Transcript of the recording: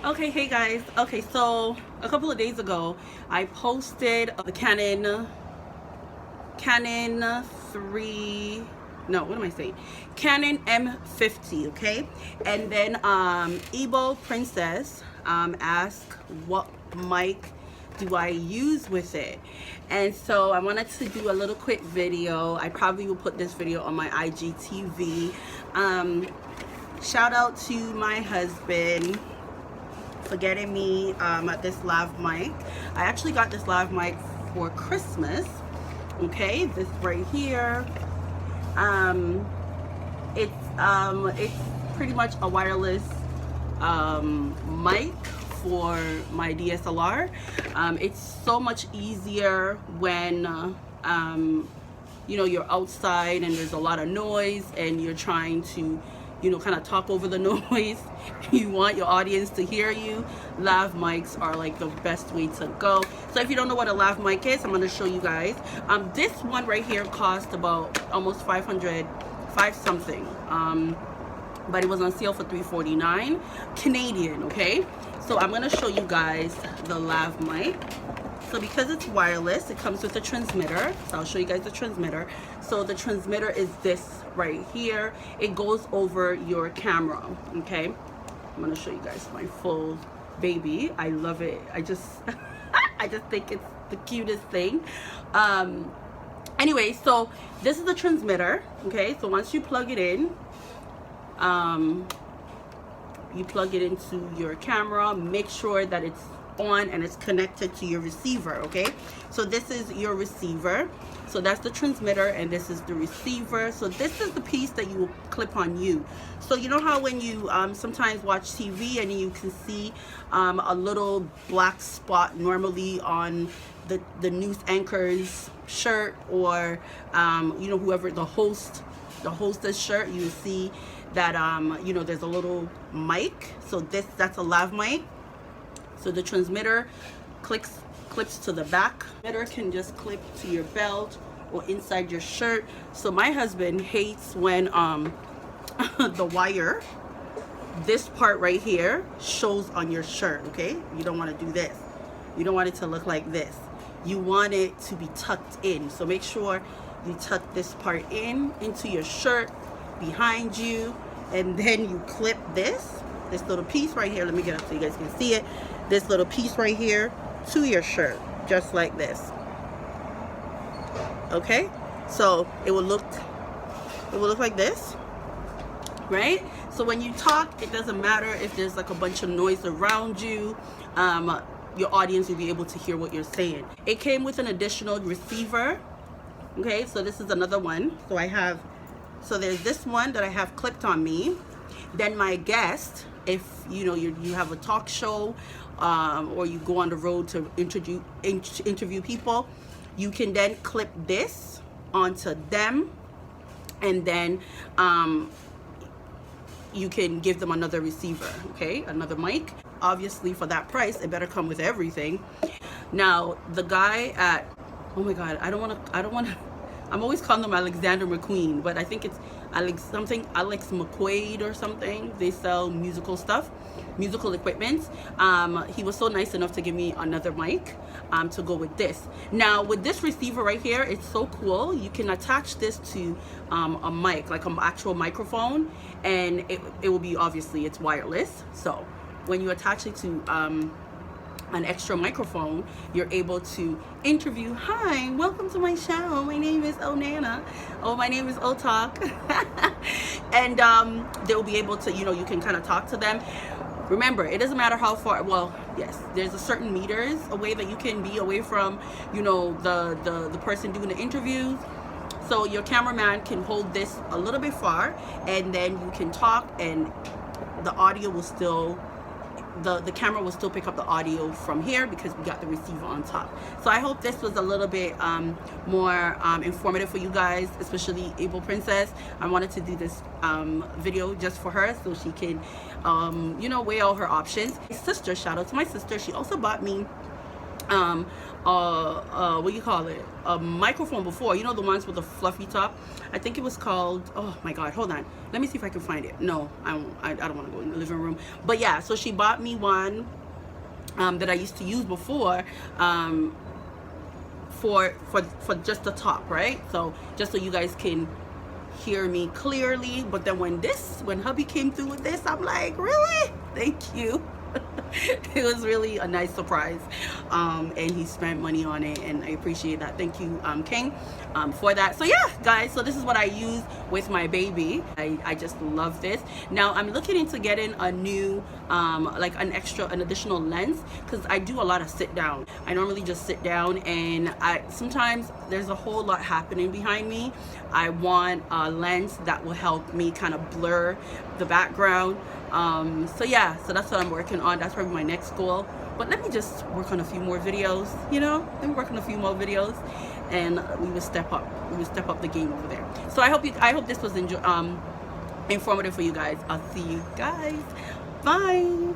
Okay, hey guys. Okay, so a couple of days ago, I posted the Canon 3. No, what am I saying? Canon M50. Okay, and then Ebo Princess asked what mic do I use with it, and so I wanted to do a little quick video. I probably will put this video on my IGTV. Shout out to my husband for getting me this lav mic. I actually got this lav mic for Christmas. Okay, this right here. It's pretty much a wireless mic for my DSLR. It's so much easier when you know, you're outside and there's a lot of noise and you're trying to, you know, kind of talk over the noise. You want your audience to hear you. Lav mics are like the best way to go. So if you don't know what a lav mic is, I'm going to show you guys. This one right here cost about almost 500, something. But it was on sale for $349 Canadian. Okay, so I'm going to show you guys the lav mic. So because it's wireless, it comes with a transmitter. So I'll show you guys the transmitter. So the transmitter is this right here. It goes over your camera. Okay, I'm gonna show you guys my full baby. I love it. I just I just think it's the cutest thing. Anyway, so this is the transmitter. Okay, so once you plug it in, you plug it into your camera. Make sure that it's on and it's connected to your receiver. Okay, so this is your receiver. So that's the transmitter and this is the receiver. So this is the piece that you will clip on you. So you know how when you sometimes watch TV and you can see a little black spot normally on the news anchor's shirt, or you know, whoever the hostess shirt, you see that you know, there's a little mic. So that's a lav mic. So the transmitter clips to the back. The transmitter can just clip to your belt or inside your shirt. So my husband hates when the wire, this part right here, shows on your shirt. Okay, you don't want to do this. You don't want it to look like this. You want it to be tucked in. So make sure you tuck this part into your shirt behind you, and then you clip this little piece right here. Let me get up so you guys can see it. This little piece right here to your shirt, just like this. Okay, so it will look like this, right? So when you talk, it doesn't matter if there's like a bunch of noise around you. Your audience will be able to hear what you're saying. It came with an additional receiver. Okay, so this is another one. So there's this one that I have clipped on me. Then my guest, if you know you have a talk show or you go on the road to interview people, you can then clip this onto them, and then you can give them another receiver. Okay, another mic. Obviously for that price it better come with everything. Now the guy at, oh my god, I don't want to I'm always calling them Alexander McQueen, but I think it's Alex McQuaid or something. They sell musical stuff, musical equipment. He was so nice enough to give me another mic to go with this. Now with this receiver right here, it's so cool. You can attach this to a mic, like an actual microphone, and it will be, obviously it's wireless. So when you attach it to an extra microphone, you're able to interview. Hi, welcome to my show. My name is Onana. Oh, my name is Otalk. And they'll be able to, you know, you can kind of talk to them. Remember, it doesn't matter how far. Well, yes, there's a certain meters away that you can be away from, you know, the person doing the interviews. So your cameraman can hold this a little bit far, and then you can talk, and the audio will still, the camera will still pick up the audio from here because we got the receiver on top. So I hope this was a little bit more informative for you guys, especially Able Princess. I wanted to do this video just for her so she can you know, weigh all her options. My sister, shout out to my sister, she also bought me what do you call it, a microphone before, you know, the ones with the fluffy top. I think it was called, oh my god, hold on, let me see if I can find it. No, I don't want to go in the living room. But yeah, so she bought me one that I used to use before, for just the top, right? So just so you guys can hear me clearly. But then when hubby came through with this, I'm like, really? Thank you. It was really a nice surprise, and he spent money on it, and I appreciate that. Thank you, King, for that. So yeah, guys, so this is what I use with my baby. I just love this. Now I'm looking into getting a new like an additional lens, because I do a lot of sit down. I normally just sit down, and sometimes there's a whole lot happening behind me. I want a lens that will help me kind of blur the background. So yeah, so that's what I'm working on. That's probably my next goal. But let me just work on a few more videos, you know, let me work on a few more videos, and we will step up the game over there. So I hope this was informative for you guys. I'll see you guys. Bye.